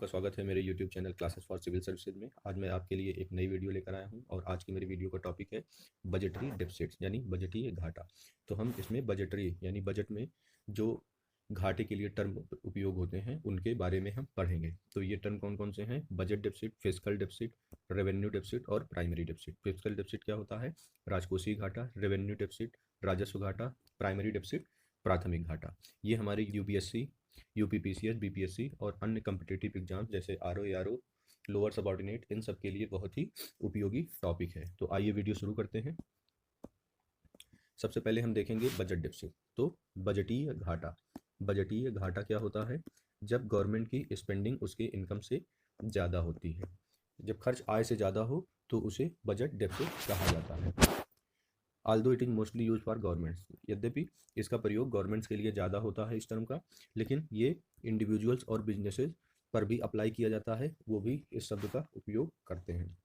आपका स्वागत है मेरे YouTube channel classes for civil services में। आज मैं आपके लिए एक नई वीडियो लेकर आया हूं और आज की मेरी वीडियो का टॉपिक है बजटरी डेफिसिट्स यानी बजटीय घाटा। तो हम इसमें बजटरी यानी बजट में जो घाटे के लिए टर्म उपयोग होते हैं उनके बारे में हम पढ़ेंगे। तो ये टर्म कौन कौन से हैं? Budget deficit, fiscal deficit, revenue deficit और प्राइमरी डेफिसिट। फिस्कल डेफिसिट क्या होता है? राजकोषीय घाटा। रेवेन्यू डेफिसिट राजस्व घाटा। प्राइमरी डेफिसिट प्राथमिक घाटा। ये हमारी यूपीएससी, यूपीपीसीएस, बीपीएससी और अन्य कम्पिटिटिव एग्जाम जैसे आरओ, एआरओ, लोअर सबऑर्डिनेट, इन सब के लिए बहुत ही उपयोगी टॉपिक है। तो आइए वीडियो शुरू करते हैं। सबसे पहले हम देखेंगे बजट डेफिसिट। तो बजटीय घाटा, बजटीय घाटा क्या होता है? जब गवर्नमेंट की स्पेंडिंग उसके इनकम से ज़्यादा होती है, जब खर्च आय से ज़्यादा हो तो उसे बजट डेफिसिट कहा जाता है। Aldous it is mostly use for governments, यद्यपि इसका प्रयोग गवर्नमेंट्स के लिए ज़्यादा होता है इस टर्म का, लेकिन ये इंडिविजुअल्स और बिजनेसेस पर भी अप्लाई किया जाता है, वो भी इस शब्द का उपयोग करते हैं।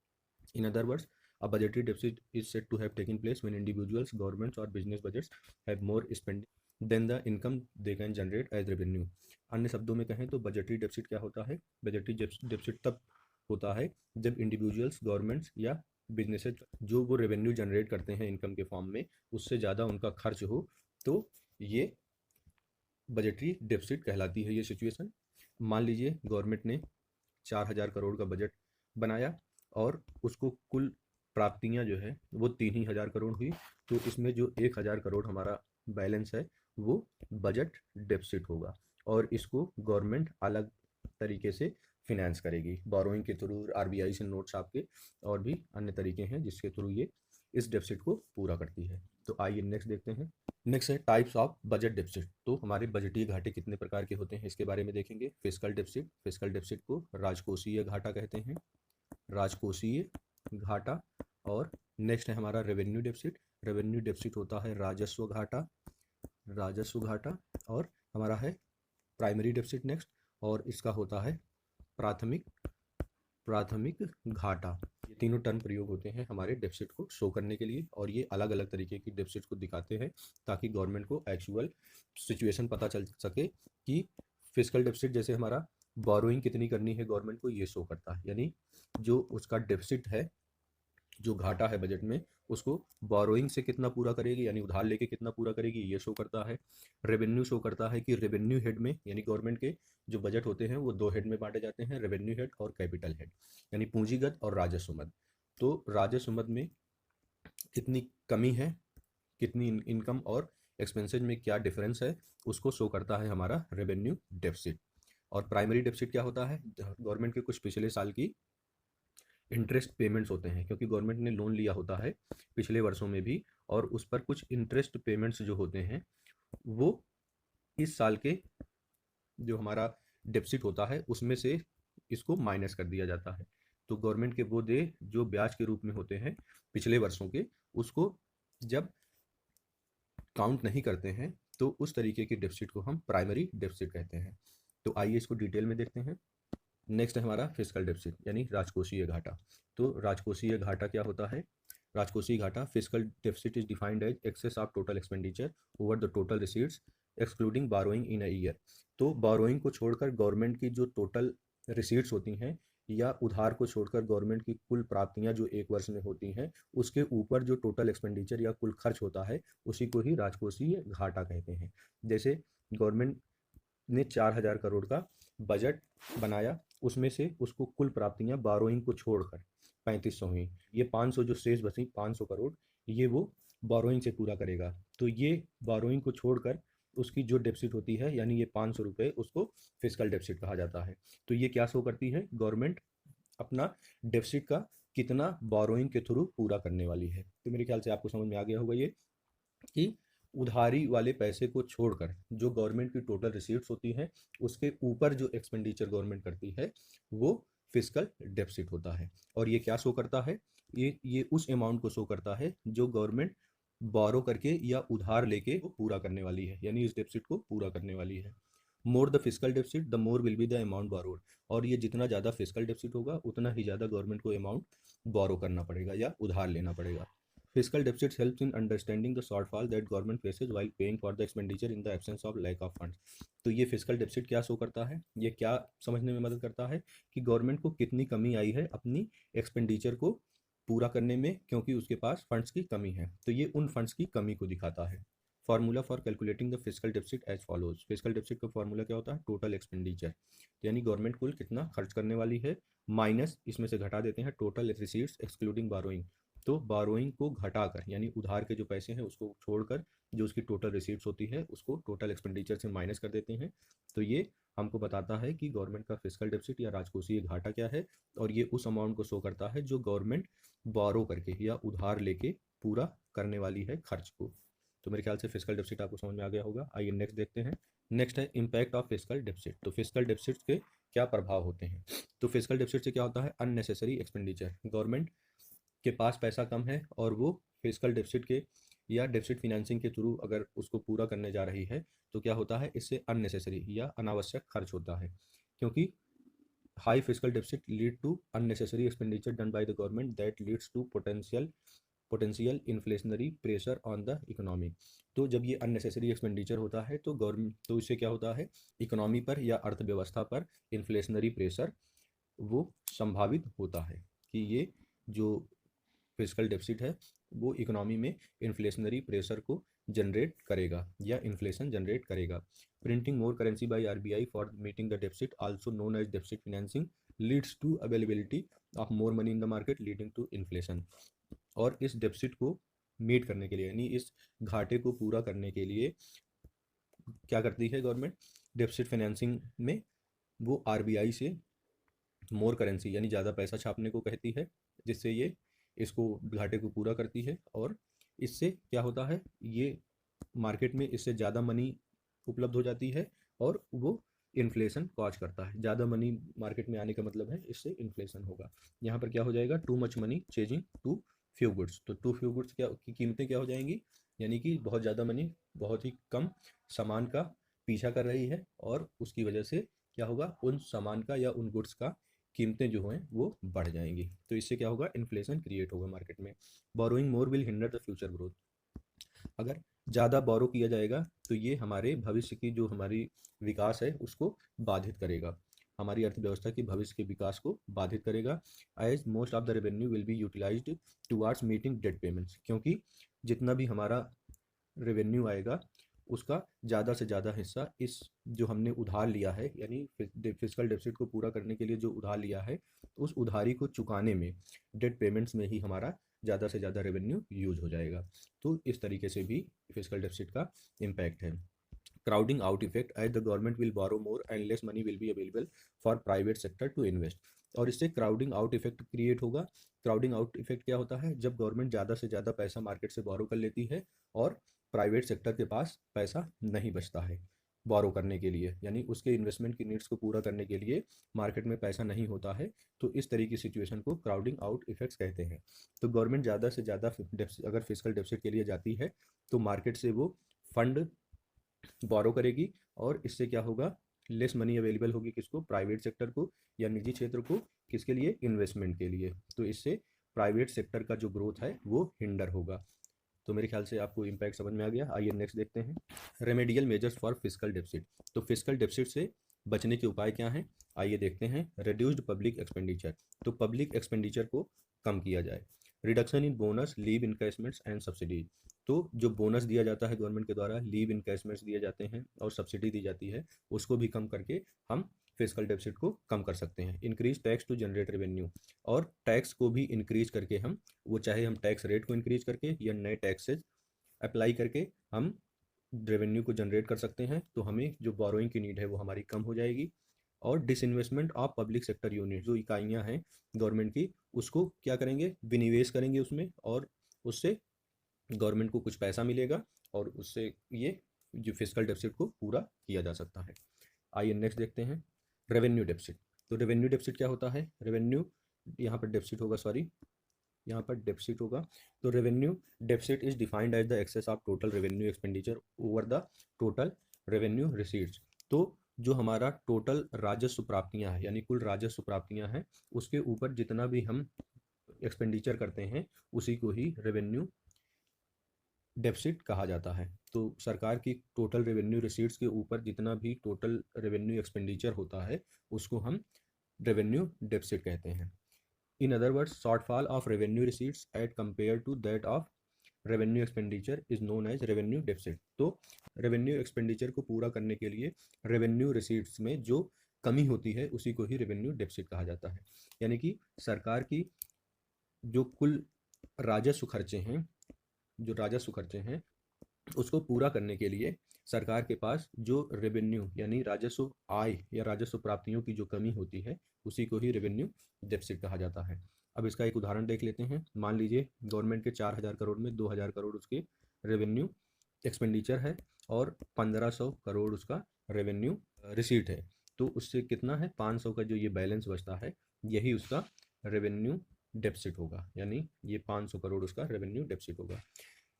In other words, a budgetary deficit is said to have taken place when individuals, governments और business budgets have more spending than the income they can generate as revenue. अन्य शब्दों में कहें तो बजटरी डेफिसिट क्या होता है? बजटरी डेफिसिट तब होता है जब इंडिविजुअल्स, गवर्नमेंट्स या बिजनेसेस जो वो रेवेन्यू जनरेट करते हैं इनकम के फॉर्म में, उससे ज़्यादा उनका खर्च हो, तो ये बजटरी डेफिसिट कहलाती है ये सिचुएशन। मान लीजिए गवर्नमेंट ने 4,000 करोड़ का बजट बनाया और उसको कुल प्राप्तियां जो है वो 3,000 करोड़ हुई, तो इसमें जो 1,000 करोड़ हमारा बैलेंस है वो बजट डेफिसिट होगा और इसको गवर्नमेंट अलग तरीके से फिनेंस करेगी, बोरोइंग के थ्रू, आरबीआई से नोट्स आपके, और भी अन्य तरीके हैं जिसके थ्रू ये इस डेफिसिट को पूरा करती है। तो आइए नेक्स्ट देखते हैं। नेक्स्ट है टाइप्स ऑफ बजट डेफिसिट। तो हमारे बजटीय घाटे कितने प्रकार के होते हैं इसके बारे में देखेंगे। फिस्कल डेफिसिट, फिस्कल डेफिसिट को राजकोषीय घाटा कहते हैं, राजकोषीय घाटा। और नेक्स्ट है हमारा रेवेन्यू डेफिसिट। रेवेन्यू डेफिसिट होता है राजस्व घाटा, राजस्व घाटा। और हमारा है प्राइमरी डेफिसिट नेक्स्ट, और इसका होता है प्राथमिक प्राथमिक घाटा। ये तीनों टर्म प्रयोग होते हैं हमारे डेफिसिट को शो करने के लिए, और ये अलग अलग तरीके की डेफिसिट को दिखाते हैं ताकि गवर्नमेंट को एक्चुअल सिचुएशन पता चल सके कि फिस्कल डेफिसिट जैसे हमारा बोरोइंग कितनी करनी है गवर्नमेंट को, ये शो करता है, यानी जो उसका डेफिसिट है, जो घाटा है बजट में, उसको बोरोइंग से कितना पूरा करेगी यानी उधार लेके कितना पूरा करेगी, ये शो करता है। रेवेन्यू शो करता है कि रेवेन्यू हेड में, यानी गवर्नमेंट के जो बजट होते हैं वो दो हेड में बांटे जाते हैं, रेवेन्यू हेड और कैपिटल हेड, यानी पूंजीगत और राजस्व मद। तो राजस्व मद में कितनी कमी है, कितनी इनकम और एक्सपेंसेज में क्या डिफरेंस है, उसको शो करता है हमारा रेवेन्यू डेफिसिट। और प्राइमरी डेफिसिट क्या होता है? गवर्नमेंट के कुछ पिछले साल की इंटरेस्ट पेमेंट्स होते हैं, क्योंकि गवर्नमेंट ने लोन लिया होता है पिछले वर्षों में भी, और उस पर कुछ इंटरेस्ट पेमेंट्स जो होते हैं वो इस साल के जो हमारा डेफिसिट होता है उसमें से इसको माइनस कर दिया जाता है। तो गवर्नमेंट के वो दे जो ब्याज के रूप में होते हैं पिछले वर्षों के, उसको जब काउंट नहीं करते हैं तो उस तरीके के डेफिसिट को हम प्राइमरी डेफिसिट कहते हैं। तो आइए इसको डिटेल में देखते हैं। नेक्स्ट है हमारा फिस्कल डेफिसिट यानी राजकोषीय घाटा। तो राजकोषीय घाटा क्या होता है? राजकोषीय घाटा, fiscal deficit is defined as excess of total expenditure over the total receipts excluding borrowing in a year. तो बोरोइंग को छोड़कर गवर्नमेंट की जो टोटल रिसीट्स होती हैं, या उधार को छोड़कर गवर्नमेंट की कुल प्राप्तियां जो एक वर्ष में होती हैं, उसके ऊपर जो टोटल एक्सपेंडिचर या कुल खर्च होता है, उसी को ही राजकोषीय घाटा कहते हैं। जैसे गवर्नमेंट ने 4,000 करोड़ का बजट बनाया, उसमें से उसको कुल प्राप्तियां बोरोइंग को छोड़कर 3500 हुई, ये 500 जो शेष बची 500 करोड़, ये वो बोरोइंग से पूरा करेगा। तो ये बोरोइंग को छोड़कर उसकी जो डेफिसिट होती है, यानी ये 500 रुपये, उसको फिस्कल डेफिसिट कहा जाता है। तो ये क्या शो करती है? गवर्नमेंट अपना डेफिसिट का कितना बोरोइंग के थ्रू पूरा करने वाली है। तो मेरे ख्याल से आपको समझ में आ गया होगा ये कि उधारी वाले पैसे को छोड़कर जो गवर्नमेंट की टोटल रिसीट्स होती हैं, उसके ऊपर जो एक्सपेंडिचर गवर्नमेंट करती है वो फिस्कल डेफिसिट होता है। और ये क्या शो करता है? ये उस अमाउंट को शो करता है जो गवर्नमेंट बोरो करके या उधार लेके वो पूरा करने वाली है, यानी इस डेफिसिट को पूरा करने वाली है। More the fiscal deficit the more will be the amount borrowed. और ये जितना ज़्यादा फिस्कल डेफिसिट होगा उतना ही ज़्यादा गवर्नमेंट को अमाउंट बोरो करना पड़ेगा या उधार लेना पड़ेगा। Fiscal deficit helps in understanding the shortfall that government faces while paying for the expenditure in the absence of lack of funds. तो ये फिस्कल डेफिसिट क्या शो करता है, ये क्या समझने में मदद करता है कि गवर्नमेंट को कितनी कमी आई है अपनी एक्सपेंडिचर को पूरा करने में, क्योंकि उसके पास फंड्स की कमी है। तो ये उन फंड्स की कमी को दिखाता है। Formula for calculating the fiscal deficit as follows. Fiscal deficit का फार्मूला क्या होता है, टोटल एक्सपेंडिचर, यानी गवर्नमेंट कुल कितना खर्च करने वाली है, माइनस इसमें से घटा देते हैं टोटल रिसीट्स एक्सक्लूडिंग बारोइंग। तो बारोइंग को घटाकर, यानी उधार के जो पैसे हैं उसको छोड़कर जो उसकी टोटल रिसीट्स होती है उसको टोटल एक्सपेंडिचर से माइनस कर देते हैं। तो ये हमको बताता है कि गवर्नमेंट का फिस्कल डेफिसिट या राजकोषीय घाटा क्या है, और ये उस अमाउंट को शो करता है जो गवर्नमेंट बोरो करके या उधार लेके पूरा करने वाली है खर्च को। तो मेरे ख्याल से फिस्कल डेफिसिट आपको समझ में आ गया होगा। आइए नेक्स्ट देखते हैं। नेक्स्ट है इम्पैक्ट ऑफ फिस्कल डेफिसिट। तो फिस्कल डेफिसिट के क्या प्रभाव होते हैं। तो फिस्कल डेफिसिट से क्या होता है, अननेसेसरी एक्सपेंडिचर। गवर्नमेंट के पास पैसा कम है और वो फिस्कल डेफिसिट के या डेफिसिट फिनेंसिंग के थ्रू अगर उसको पूरा करने जा रही है तो क्या होता है, इससे अननेसेसरी या अनावश्यक खर्च होता है, क्योंकि high fiscal deficit lead to unnecessary expenditure done by the government that leads to potential inflationary pressure on the economy. तो जब ये अननेसेसरी एक्सपेंडिचर होता है तो गवर्नमेंट, तो इससे क्या होता है, इकोनॉमी पर या अर्थव्यवस्था पर इन्फ्लेशनरी प्रेशर वो संभावित होता है कि ये जो फिस्कल डेफिसिट है वो इकोनॉमी में इन्फ्लेशनरी प्रेशर को जनरेट करेगा या इन्फ्लेशन जनरेट करेगा। Printing more currency by RBI for meeting the deficit also known as deficit financing leads to availability of more money in the market leading to inflation. और इस deficit को meet करने के लिए, यानी इस घाटे को पूरा करने के लिए क्या करती है गवर्नमेंट, डेफिसिट फाइनेंसिंग में वो आरबीआई से मोर करेंसी यानी ज़्यादा पैसा छापने को कहती है, जिससे ये इसको घाटे को पूरा करती है। और इससे क्या होता है, ये मार्केट में इससे ज़्यादा मनी उपलब्ध हो जाती है और वो इन्फ्लेशन कॉज करता है। ज़्यादा मनी मार्केट में आने का मतलब है इससे इन्फ्लेशन होगा। यहाँ पर क्या हो जाएगा, too much money chasing too few goods. तो टू फ्यू गुड्स क्या की कीमतें क्या हो जाएंगी, यानी कि बहुत ज़्यादा मनी बहुत ही कम सामान का पीछा कर रही है और उसकी वजह से क्या होगा, उन सामान का या उन गुड्स का कीमतें जो हैं वो बढ़ जाएंगी। तो इससे क्या होगा, इन्फ्लेशन क्रिएट होगा मार्केट में। Borrowing more will hinder the future growth. अगर ज़्यादा बोरो किया जाएगा तो ये हमारे भविष्य की जो हमारी विकास है उसको बाधित करेगा, हमारी अर्थव्यवस्था की भविष्य के विकास को बाधित करेगा। As most of the revenue will be utilised towards meeting debt payments. क्योंकि जितना भी हमारा रेवेन्यू आएगा उसका ज़्यादा से ज़्यादा हिस्सा इस जो हमने उधार लिया है, यानी फिस्कल डेफिसिट को पूरा करने के लिए जो उधार लिया है उस उधारी को चुकाने में, डेट पेमेंट्स में ही हमारा ज़्यादा से ज़्यादा रेवेन्यू यूज हो जाएगा। तो इस तरीके से भी फिस्कल डेफिसिट का इम्पैक्ट है। Crowding out effect, as the government will borrow more and less money will be available for private sector to invest. और इससे क्राउडिंग आउट इफेक्ट क्रिएट होगा। क्राउडिंग आउट इफेक्ट क्या होता है, जब गवर्नमेंट ज़्यादा से ज़्यादा पैसा मार्केट से बोरो कर लेती है और प्राइवेट सेक्टर के पास पैसा नहीं बचता है बोरो करने के लिए, यानी उसके इन्वेस्टमेंट की नीड्स को पूरा करने के लिए मार्केट में पैसा नहीं होता है। तो इस तरीके की सिचुएशन को क्राउडिंग आउट इफेक्ट्स कहते हैं। तो गवर्नमेंट ज़्यादा से ज़्यादा अगर फिस्कल डेफिसिट के लिए जाती है तो मार्केट से वो फंड बोरो करेगी और इससे क्या होगा, लेस मनी अवेलेबल होगी किसको, प्राइवेट सेक्टर को या निजी क्षेत्र को, किसके लिए, इन्वेस्टमेंट के लिए। तो इससे प्राइवेट सेक्टर का जो ग्रोथ है वो हिंडर होगा। तो मेरे ख्याल से आपको इम्पैक्ट समझ में आ गया। आइए नेक्स्ट देखते हैं, remedial measures for fiscal deficit. तो फिस्कल डेफिसिट से बचने के उपाय क्या हैं, आइए देखते हैं। रिड्यूस्ड पब्लिक एक्सपेंडिचर, तो पब्लिक एक्सपेंडिचर को कम किया जाए। Reduction in bonus, leave encashments and subsidy. तो जो बोनस दिया जाता है गवर्नमेंट के द्वारा, लीव इनकैशमेंट्स दिए जाते हैं और सब्सिडी दी जाती है, उसको भी कम करके हम फिस्कल डेफिसिट को कम कर सकते हैं। Increase tax to generate revenue, और टैक्स को भी इंक्रीज करके हम, वो चाहे हम टैक्स रेट को इंक्रीज करके या नए टैक्सेस अप्लाई करके हम रेवेन्यू को जनरेट कर सकते हैं। तो हमें जो बोरोइंग की नीड है वो हमारी कम हो जाएगी। और disinvestment of public sector unit, जो इकाइयाँ हैं गवर्नमेंट की, उसको क्या करेंगे, विनिवेश करेंगे उसमें, और उससे गवर्नमेंट को कुछ पैसा मिलेगा और उससे ये जो फिस्कल डेफिसिट को पूरा किया जा सकता है। आइए नेक्स्ट देखते हैं, रेवेन्यू डेफिसिट। तो रेवेन्यू डेफिसिट क्या होता है, रेवेन्यू यहाँ पर डेफिसिट होगा, सॉरी यहाँ पर डेफिसिट होगा। तो revenue deficit is defined as the excess of total revenue expenditure over the total revenue receipts. तो जो हमारा टोटल राजस्व प्राप्तियां हैं, यानी कुल राजस्व प्राप्तियां हैं, उसके ऊपर जितना भी हम एक्सपेंडिचर करते हैं उसी को ही रेवेन्यू डेफिसिट कहा जाता है। तो सरकार की टोटल रेवेन्यू रिसीट्स के ऊपर जितना भी टोटल रेवेन्यू एक्सपेंडिचर होता है उसको हम रेवेन्यू डेफिसिट कहते हैं। In other words, shortfall of revenue receipts at compare to that of revenue expenditure is known as revenue deficit. तो रेवेन्यू एक्सपेंडिचर को पूरा करने के लिए रेवेन्यू रिसीट्स में जो कमी होती है उसी को ही रेवेन्यू डेफिसिट कहा जाता है। यानी कि सरकार की जो कुल राजस्व खर्चे हैं जो राजस्व खर्चे हैं उसको पूरा करने के लिए सरकार के पास जो रेवेन्यू यानी राजस्व आय या राजस्व प्राप्तियों की जो कमी होती है उसी को ही रेवेन्यू डेफिसिट कहा जाता है। अब इसका एक उदाहरण देख लेते हैं। मान लीजिए गवर्नमेंट के 4,000 करोड़ में 2,000 करोड़ उसके रेवेन्यू एक्सपेंडिचर है और 1,500 करोड़ उसका रेवेन्यू रिसीट है। तो उससे कितना है, 500 का जो ये बैलेंस बचता है यही उसका रेवेन्यू डेफिसिट होगा। यानी ये 500 करोड़ उसका रेवेन्यू डेफिसिट होगा।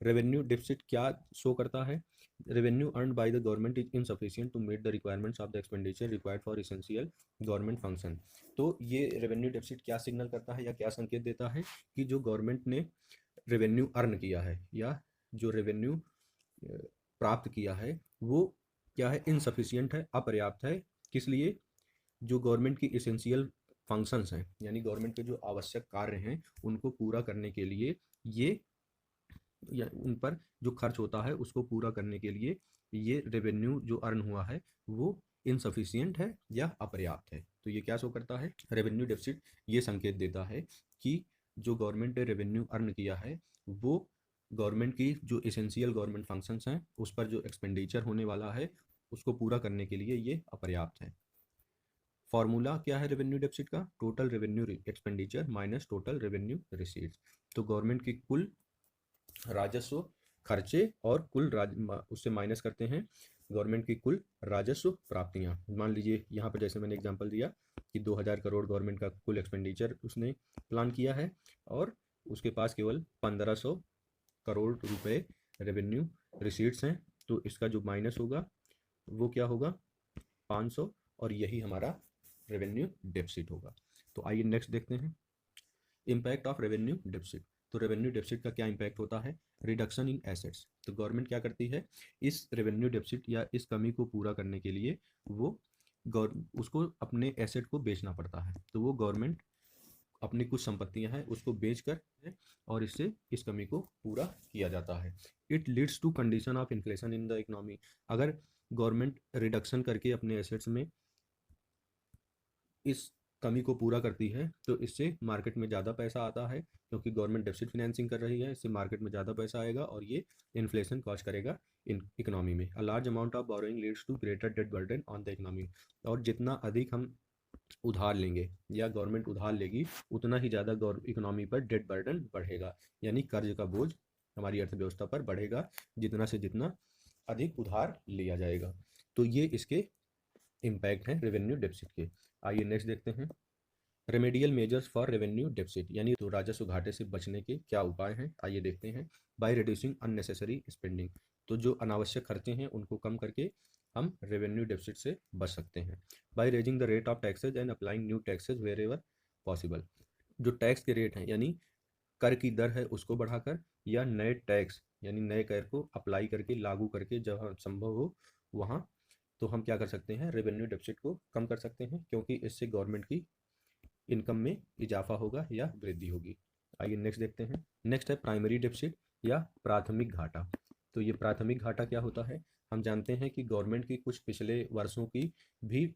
रेवेन्यू डेफिसिट क्या शो करता है? Revenue earn by the government is insufficient to meet the requirements of the expenditure required for essential government function. तो ये रेवेन्यू डेफिसिट क्या सिग्नल करता है या क्या संकेत देता है कि जो गवर्नमेंट ने रेवेन्यू अर्न किया है या जो रेवेन्यू प्राप्त किया है वो क्या है, इनसफिशिएंट है, अपर्याप्त है। किस लिए? जो गवर्नमेंट की एसेंशियल फंक्शंस हैं यानी गवर्नमेंट के जो आवश्यक कार्य हैं उनको पूरा करने के लिए ये या उन पर जो खर्च होता है उसको पूरा करने के लिए ये रेवेन्यू जो अर्न हुआ है वो इनसफिशिएंट है या अपर्याप्त है। तो ये क्या शो करता है? रेवेन्यू डेफिसिट ये संकेत देता है कि जो गवर्नमेंट ने रेवेन्यू अर्न किया है वो गवर्नमेंट की जो एसेंशियल गवर्नमेंट फंक्शंस हैं उस पर जो एक्सपेंडिचर होने वाला है उसको पूरा करने के लिए ये अपर्याप्त है। फॉर्मूला क्या है रेवेन्यू डेफिसिट का? Total revenue expenditure minus total revenue receipts. तो गवर्नमेंट की कुल राजस्व खर्चे और उससे माइनस करते हैं गवर्नमेंट की कुल राजस्व प्राप्तियां। मान लीजिए यहाँ पर जैसे मैंने एग्जांपल दिया कि 2,000 करोड़ गवर्नमेंट का कुल एक्सपेंडिचर उसने प्लान किया है और उसके पास केवल 1,500 करोड़ रुपए रेवेन्यू रिसीट्स हैं। तो इसका जो माइनस होगा वो क्या होगा? 500, और यही हमारा रेवेन्यू डेफिसिट होगा। तो आइए नेक्स्ट देखते हैं इम्पैक्ट ऑफ रेवेन्यू डेफिसिट। तो रेवेन्यू डेफिसिट का क्या इम्पैक्ट होता है? Reduction in assets. तो गवर्नमेंट क्या करती है, इस रेवेन्यू डेफिसिट या इस कमी को पूरा करने के लिए वो उसको अपने एसेट को बेचना पड़ता है। तो वो गवर्नमेंट अपनी कुछ संपत्तियां हैं उसको बेच कर और इससे इस कमी को पूरा किया जाता है। It leads to condition of inflation in the economy. अगर गवर्नमेंट रिडक्शन करके अपने एसेट्स में इस कमी को पूरा करती है तो इससे मार्केट में ज़्यादा पैसा आता है, क्योंकि गवर्नमेंट डेफिसिट फिनेंसिंग कर रही है, इससे मार्केट में ज़्यादा पैसा आएगा और ये इन्फ्लेशन कॉज करेगा इन इकोनॉमी में। A large amount of borrowing leads to greater debt burden on the economy. और जितना अधिक हम उधार लेंगे या गवर्नमेंट उधार लेगी उतना ही ज़्यादा इकोनॉमी पर डेट बर्डन बढ़ेगा, यानी कर्ज का बोझ हमारी अर्थव्यवस्था पर बढ़ेगा जितना से जितना अधिक उधार लिया जाएगा। तो ये इसके इम्पैक्ट हैं रेवेन्यू डेफिसिट के। आइए नेक्स्ट देखते हैं remedial measures for revenue deficit, यानी तो राजस्व घाटे से बचने के क्या उपाय हैं। आइए देखते हैं। By reducing unnecessary spending. तो जो अनावश्यक खर्चे हैं उनको कम करके हम रेवेन्यू डेफिसिट से बच सकते हैं। By raising the rate of taxes and applying new taxes wherever possible. जो टैक्स के रेट हैं यानी कर की दर है उसको बढ़ाकर या नए टैक्स यानी नए कर को अप्लाई करके लागू करके जहाँ संभव हो वहाँ तो हम क्या कर सकते हैं, रेवेन्यू डेफिसिट को कम कर सकते हैं, क्योंकि इससे गवर्नमेंट की इनकम में इजाफा होगा या वृद्धि होगी। आइए नेक्स्ट देखते हैं। नेक्स्ट है प्राइमरी डेफिसिट या प्राथमिक घाटा। तो ये प्राथमिक घाटा क्या होता है? हम जानते हैं कि गवर्नमेंट की कुछ पिछले वर्षों की भी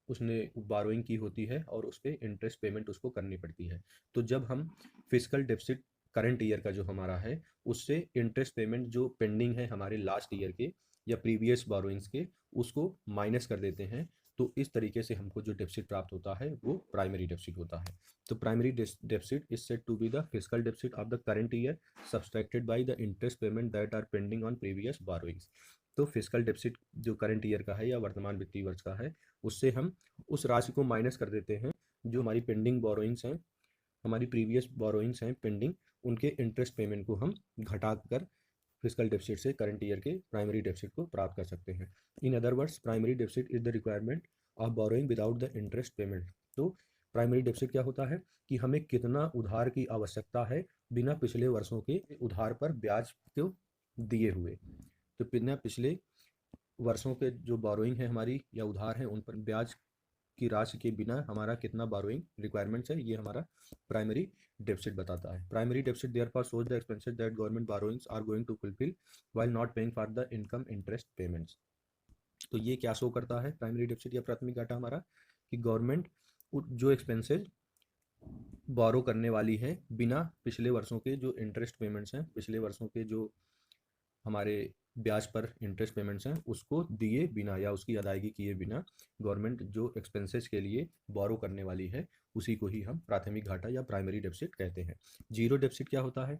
उसने बारोइंग की होती है और उस पर इंटरेस्ट पेमेंट उसको करनी पड़ती है। तो जब हम फिजिकल डेफिसिट करंट ईयर का जो हमारा है उससे इंटरेस्ट पेमेंट जो पेंडिंग है हमारे लास्ट ईयर के या प्रीवियस बारोइंग्स के उसको माइनस कर देते हैं, तो इस तरीके से हमको जो डेफिसिट प्राप्त होता है वो प्राइमरी डेफिसिट होता है। तो primary deficit is said to be the physical deficit of the current year subtracted by the interest payment that are pending on previous borrowings. तो फिजिकल डेफिसिट जो करंट ईयर का है या वर्तमान वित्तीय वर्ष का है उससे हम उस राशि को माइनस कर देते हैं जो हमारी पेंडिंग बोरोइंग्स हैं, हमारी प्रीवियस बोरोइंग्स हैं पेंडिंग, उनके इंटरेस्ट पेमेंट को हम घटा कर फिजिकल डेफिसिट से करंट ईयर के प्राइमरी डेफिसिट को प्राप्त कर सकते हैं। In other words primary deficit is the requirement of borrowing without the interest payment. तो प्राइमरी डेफिसिट क्या होता है कि हमें कितना उधार की आवश्यकता है बिना पिछले वर्षों के उधार पर ब्याज को दिए हुए। तो बिना पिछले वर्षों के जो बोरोइंग है हमारी या उधार है उन पर ब्याज की राशि के बिना हमारा कितना बोरोइंग रिक्वायरमेंट्स है, ये हमारा प्राइमरी डेफिसिट बताता है। Primary deficit therefore shows the expenses that government borrowings are going to fulfil while not paying for the income interest payments. तो ये क्या शो करता है प्राइमरी डेफिसिट या प्राथमिक घाटा हमारा, कि गवर्नमेंट जो एक्सपेंसेस बोरो करने वाली है बिना पिछले वर्षों के जो इंटरेस्ट पेमेंट्स हैं, पिछले वर्षों के जो हमारे ब्याज पर इंटरेस्ट पेमेंट्स हैं उसको दिए बिना या उसकी अदायगी किए बिना गवर्नमेंट जो एक्सपेंसेस के लिए बोरो करने वाली है उसी को ही हम प्राथमिक घाटा या प्राइमरी डेफिसिट कहते हैं। जीरो डेफिसिट क्या होता है,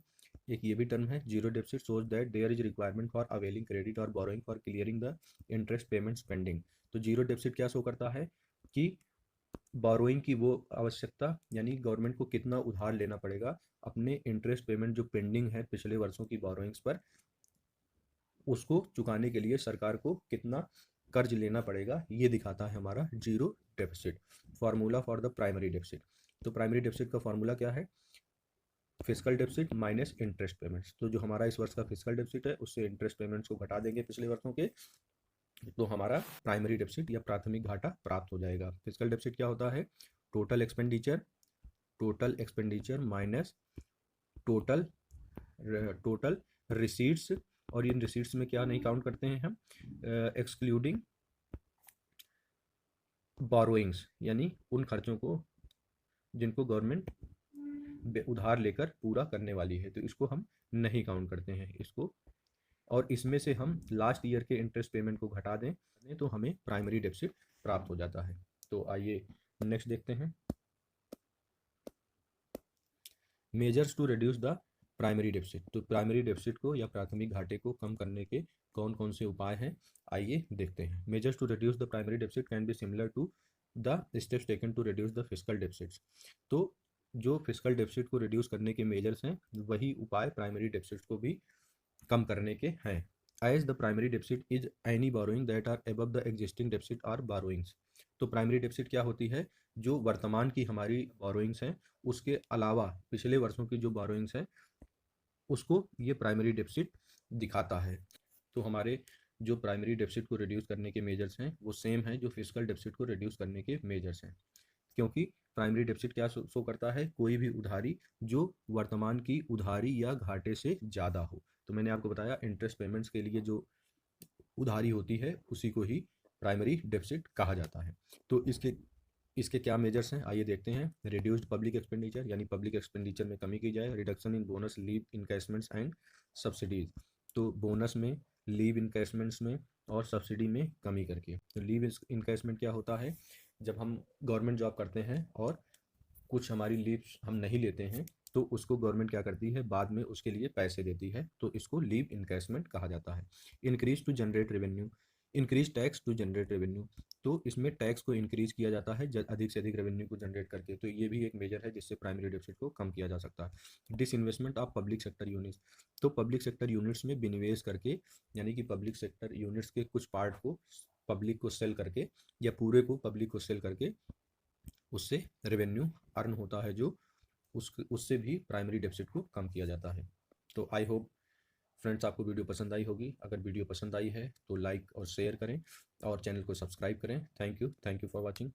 एक ये भी टर्म है। Zero deficit shows that there is requirement for availing credit और borrowing for clearing the interest payments pending. तो जीरो डेफिसिट क्या शो करता है कि बोरोइंग की वो आवश्यकता, यानी गवर्नमेंट को कितना उधार लेना पड़ेगा अपने इंटरेस्ट पेमेंट जो पेंडिंग है पिछले वर्षों की बोरोइंग्स पर, उसको चुकाने के लिए सरकार को कितना कर्ज लेना पड़ेगा, ये दिखाता है हमारा zero deficit. Formula for the primary deficit, तो प्राइमरी डेफिसिट का फार्मूला क्या है, fiscal deficit minus interest payments. तो जो हमारा इस वर्ष का फिस्कल डेफिसिट है उससे इंटरेस्ट पेमेंट्स को घटा देंगे पिछले वर्षों के, तो हमारा प्राइमरी डेफिसिट या प्राथमिक घाटा प्राप्त हो जाएगा। फिस्कल डेफिसिट क्या होता है, total expenditure minus total total receipts, और इन रिसीट्स में क्या नहीं काउंट करते हैं हम, एक्सक्लूडिंग बोरोइंग्स, यानी उन खर्चों को जिनको गवर्नमेंट उधार लेकर पूरा करने वाली है, तो इसको हम नहीं काउंट करते हैं इसको, और इसमें से हम लास्ट ईयर के इंटरेस्ट पेमेंट को घटा दें तो हमें प्राइमरी डेफिसिट प्राप्त हो जाता है। तो आइए नेक्स्ट देखते हैं, measures to reduce the primary deficit. तो प्राइमरी डेफिसिट को या प्राथमिक घाटे को कम करने के कौन कौन से उपाय हैं, आइए देखते हैं। Measures to reduce the primary deficit can be similar to the steps taken to reduce the fiscal deficits. तो जो फिस्कल डेफिसिट को रिड्यूस करने के मेजर्स हैं वही उपाय प्राइमरी डेफिसिट को भी कम करने के हैं। As the primary deficit is any borrowing that are above the existing deficit or borrowings. तो प्राइमरी डेफिसिट क्या होती है, जो वर्तमान की हमारी बोरोइंग्स हैं उसके अलावा पिछले वर्षों की जो बोरोइंग्स हैं उसको ये प्राइमरी डेफिसिट दिखाता है। तो हमारे जो प्राइमरी डेफिसिट को रिड्यूस करने के मेजर्स हैं वो सेम है जो फिस्कल डेफिसिट को रिड्यूस करने के मेजर्स हैं, क्योंकि प्राइमरी डेफिसिट क्या शो करता है, कोई भी उधारी जो वर्तमान की उधारी या घाटे से ज़्यादा हो। तो मैंने आपको बताया इंटरेस्ट पेमेंट्स के लिए जो उधारी होती है उसी को ही प्राइमरी डेफिसिट कहा जाता है। तो इसके इसके क्या मेजर्स हैं आइए देखते हैं। रिड्यूस्ड पब्लिक एक्सपेंडिचर, यानी पब्लिक एक्सपेंडिचर में कमी की जाए। Reduction in bonus, leave encashments and subsidies, तो बोनस में, लीव इनकैशमेंट्स में और सब्सिडी में कमी करके। तो लीव इनकैशमेंट क्या होता है, जब हम गवर्नमेंट जॉब करते हैं और कुछ हमारी लीव्स हम नहीं लेते हैं तो उसको गवर्नमेंट क्या करती है, बाद में उसके लिए पैसे देती है, तो इसको लीव इनकैशमेंट कहा जाता है। Increase to generate revenue, increase tax to generate revenue, तो इसमें टैक्स को इंक्रीज किया जाता है अधिक से अधिक रेवेन्यू को जनरेट करके, तो ये भी एक मेजर है जिससे प्राइमरी डेफिसिट को कम किया जा सकता है। Disinvestment of public sector units, तो पब्लिक सेक्टर यूनिट्स में विनिवेश करके, यानी कि पब्लिक सेक्टर यूनिट्स के कुछ पार्ट को पब्लिक को सेल करके या पूरे को पब्लिक को सेल करके उससे रेवेन्यू अर्न होता है, जो उससे भी प्राइमरी डेफिसिट को कम किया जाता है। तो आई होप फ्रेंड्स आपको वीडियो पसंद आई होगी। अगर वीडियो पसंद आई है तो लाइक और शेयर करें और चैनल को सब्सक्राइब करें। Thank you for watching.